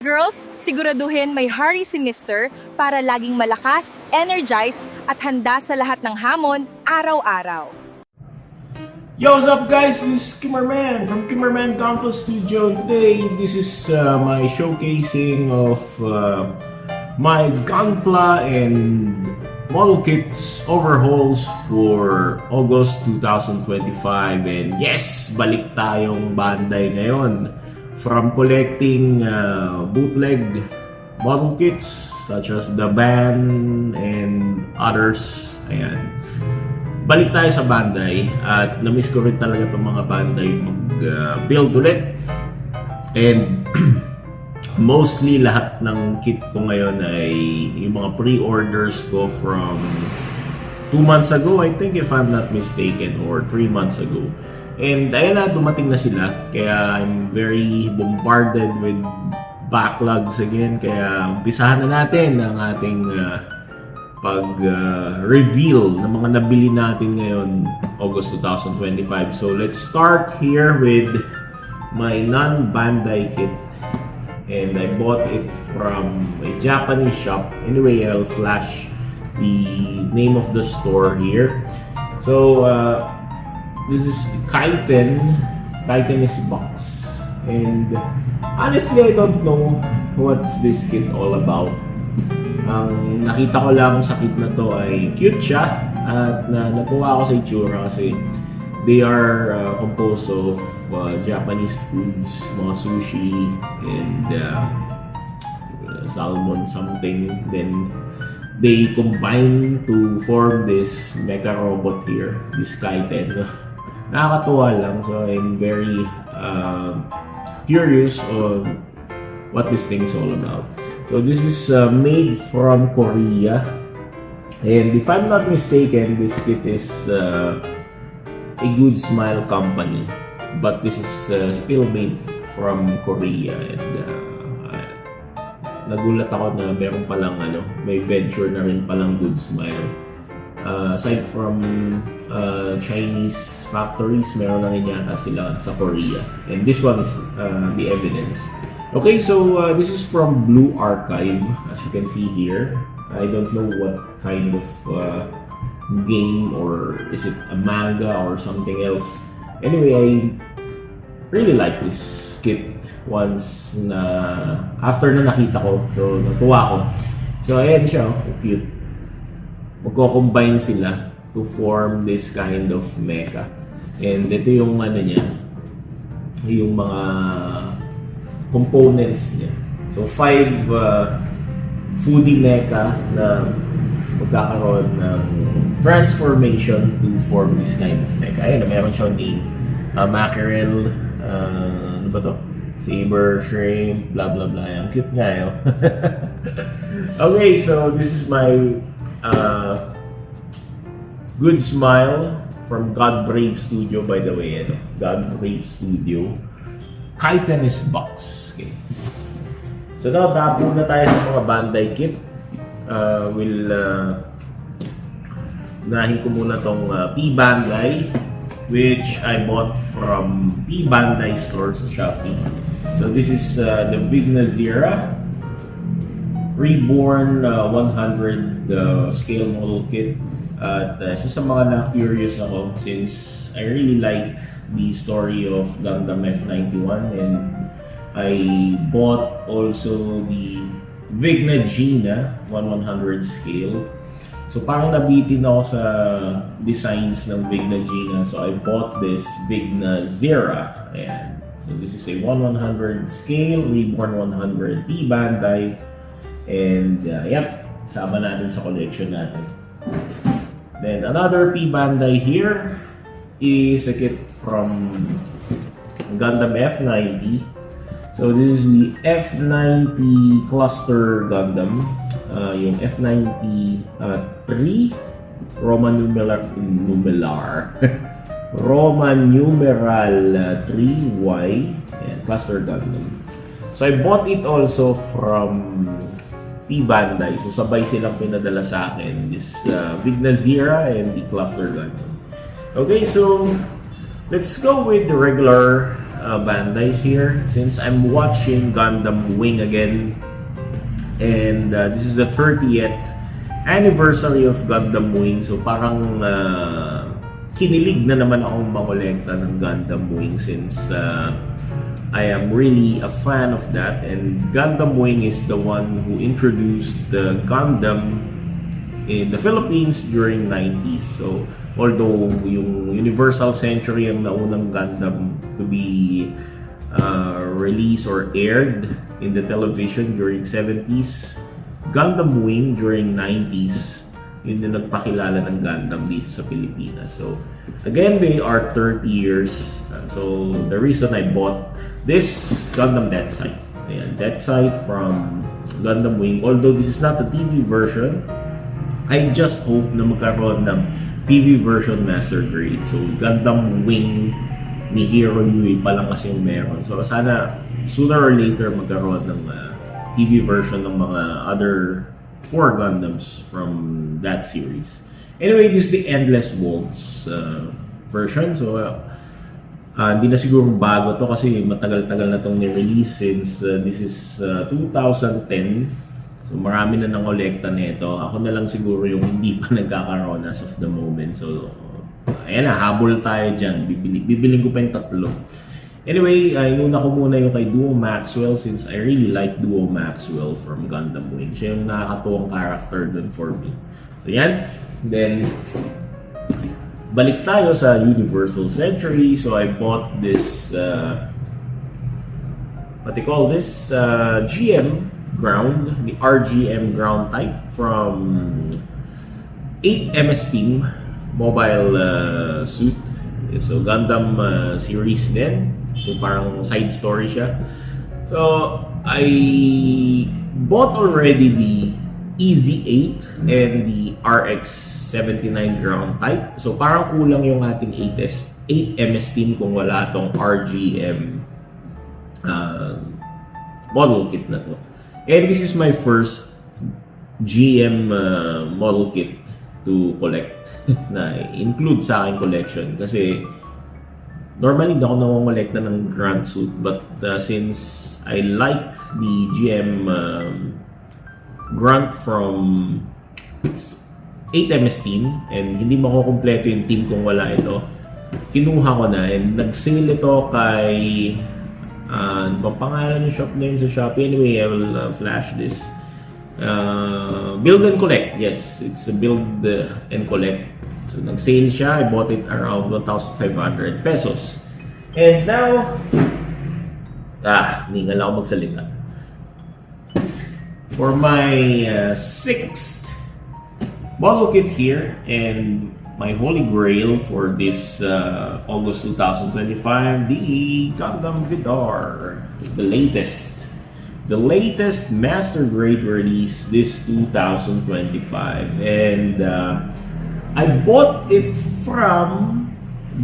Girls, siguraduhin may hurry si Mister para laging malakas, energized, at handa sa lahat ng hamon araw-araw. Yo, what's up guys? This is Kimmerman from Kimmerman Campus Studio. Today, this is my showcasing of my Gunpla and model kits overhauls for August 2025. And yes, balik tayong Bandai ngayon. From collecting bootleg model kits such as the Ban and others. Ayan. Balik tayo sa Bandai at na-miss ko rin talaga itong mga Bandai mag-build ulit. And mostly lahat ng kit ko ngayon ay yung mga pre-orders ko from 2 months ago, I think, if I'm not mistaken, or 3 months ago. And ayun na, dumating na sila. Kaya I'm very bombarded with backlogs again. Kaya umpisahan na natin ang ating pag-reveal ng mga nabili natin ngayon, August 2025. So let's start here with my non-Bandai kit. And I bought it from a Japanese shop. Anyway, I'll flash the name of the store here. So, this is Titanus box. And honestly, I don't know what's this kit all about. Ang nakita ko lang sa kit na to ay cute siya at natuwa ako sa itsura kasi they are composed of Japanese foods, mga sushi and salmon something. Then they combine to form this mecha robot here, this Kaiten. So, nakakatuwa lang. So I'm very curious on what this thing is all about. So this is made from Korea, and if I'm not mistaken, this kit is a Good Smile company, but this is still made from Korea. And nagulat ako na meron palang may venture na rin palang Good Smile. Aside from Chinese factories, meron na rin yata sila sa Korea. And this one is the evidence. Okay, so this is from Blue Archive, as you can see here. I don't know what kind of game, or is it a manga or something else. Anyway, I really like this kit once na after na nakita ko. So natuwa ko. So ayan siya, cute. Magko-combine sila to form this kind of mecha. And ito yung niya, yung mga components niya. So 5 foodie mecha na magkakaroon ng transformation to form this kind of mecha. Ayan, meron siyang name. Mackerel, ano ba to? Saber, shrimp, blah blah blah. Ang cute nga yun. Okay, so this is my Good Smile from God Brave Studio, by the way. God Brave Studio. Titanus box. Okay. So now, tapo na tayo sa mga Bandai kit. Unahin ko muna tong P Bandai, which I bought from P Bandai store sa Shopee. So this is the Vigna Zira Reborn 100 scale model kit. At isa sa mga na-curious ako, since I really like the story of Gundam F91, and I bought also the Vigna Gina 1/100 scale. So parang nabitin ako sa designs ng Vigna Gina, so I bought this Vigna Zira. Ayan. So this is a 1/100 scale, Reborn 100 P Bandai. And yep, sama natin sa collection natin. Then another P Bandai here is a kit from Gundam F90. So this is the F90 Cluster Gundam. Yung F90 3 Roman numeral Roman numeral 3Y and Cluster Gundam. So I bought it also from P Bandai. So sabay silang pinadala sa akin, this Vigna Zira and the Cluster Gundam. Okay, so let's go with the regular Bandai's here since I'm watching Gundam Wing again. And this is the 30th anniversary of Gundam Wing. So parang kinilig na naman akong makolekta ng Gundam Wing since I am really a fan of that. And Gundam Wing is the one who introduced the Gundam in the Philippines during 90s. So although yung Universal Century ang naunang Gundam to be released or aired in the television during 70s, Gundam Wing during 90s, yun yung nagpakilala ng Gundam dito sa Pilipinas. So again, they are 30 years. So the reason I bought this Gundam Dead Sight. Ayan, Dead Sight from Gundam Wing. Although this is not the TV version, I just hope na magkaroon ng TV version master grade. So Gundam Wing ni Hero Yui pa lang kasi yung meron. So sana sooner or later magkaroon ng TV version ng mga other 4 Gundams from that series. Anyway, this is the Endless Waltz version. So hindi na siguro bago to kasi matagal-tagal na itong ni-release since this is 2010. So marami na nang kolekta nito. Ako na lang siguro yung hindi pa nagkakaroon as of the moment. So ayan na, habol tayo dyan. Bibiling ko pa yung 3. Anyway, inuna ko muna yung kay Duo Maxwell since I really like Duo Maxwell from Gundam Wing. Siya yung nakakatuwang character dun for me. So yan. Then balik tayo sa Universal Century. So I bought this what they call this GM ground, the RGM ground type from 8MS Team mobile suit. So Gundam series din. So parang side story siya. So I bought already the EZ8 and the RX79 ground type. So parang kulang yung ating 8MS Team kung wala tong RGM model kit na to. And this is my first GM model kit to collect na include sa aking collection kasi normally hindi ako nangongolekta ng Grand Suit but since I like the GM Grunt from 8MS Team and hindi makukumpleto yung team kung wala ito, kinuha ko na and nag-sale ito kay ano bang pangalan yung shop name sa Shopee? Anyway, I will flash this. Build and Collect. Yes, it's a build and collect. So nag-sale siya. I bought it around 1,500 pesos. And now, hindi nga lang ako magsalita. For my 6th model kit here and my holy grail for this August 2025, the Gundam Vidar, the latest master grade release this 2025, and I bought it from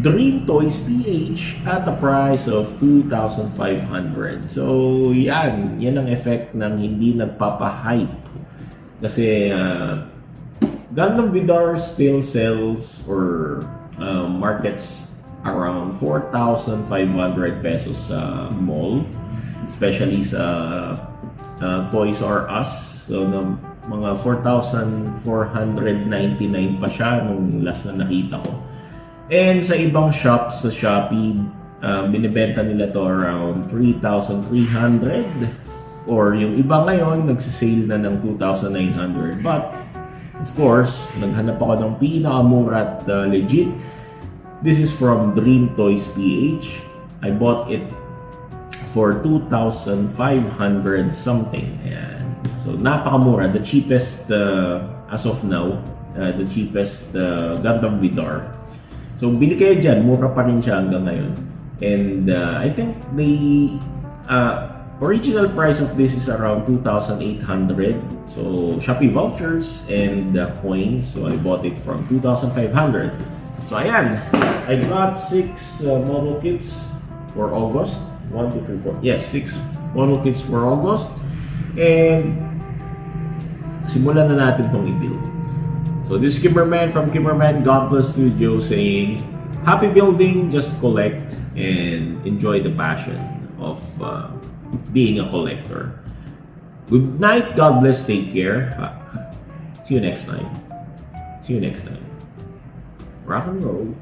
Dream Toys PH at a price of 2,500. So yan ang effect ng hindi nagpapa-hype kasi Gundam Vidar still sells or markets around 4,500 pesos sa mall, especially sa Toys R Us. So mga 4,499 pa siya nung last na nakita ko. And sa ibang shops sa Shopee, binibenta nila to around 3,300 or yung iba ngayon nagsisale na ng 2,900. But of course, naghanap ako ng pinakamura at legit. This is from Dream Toys PH. I bought it for 2,500 something. Ayan. So napakamura, the cheapest as of now, the cheapest Gundam Vidar. So bili kayo dyan, mura pa rin siya hanggang ngayon. And I think the original price of this is around 2,800. So Shopee vouchers and coins. So I bought it from 2,500. So ayan, I got 6 model kits for August. 1, 2, 3, 4. Yes, 6 model kits for August. And simulan na natin tong i-build. So this is Kimmerman from Kimmerman Gunpla Studio saying, happy building, just collect. and enjoy the passion of being a collector. Good night. God bless. Take care. See you next time. Rock and roll.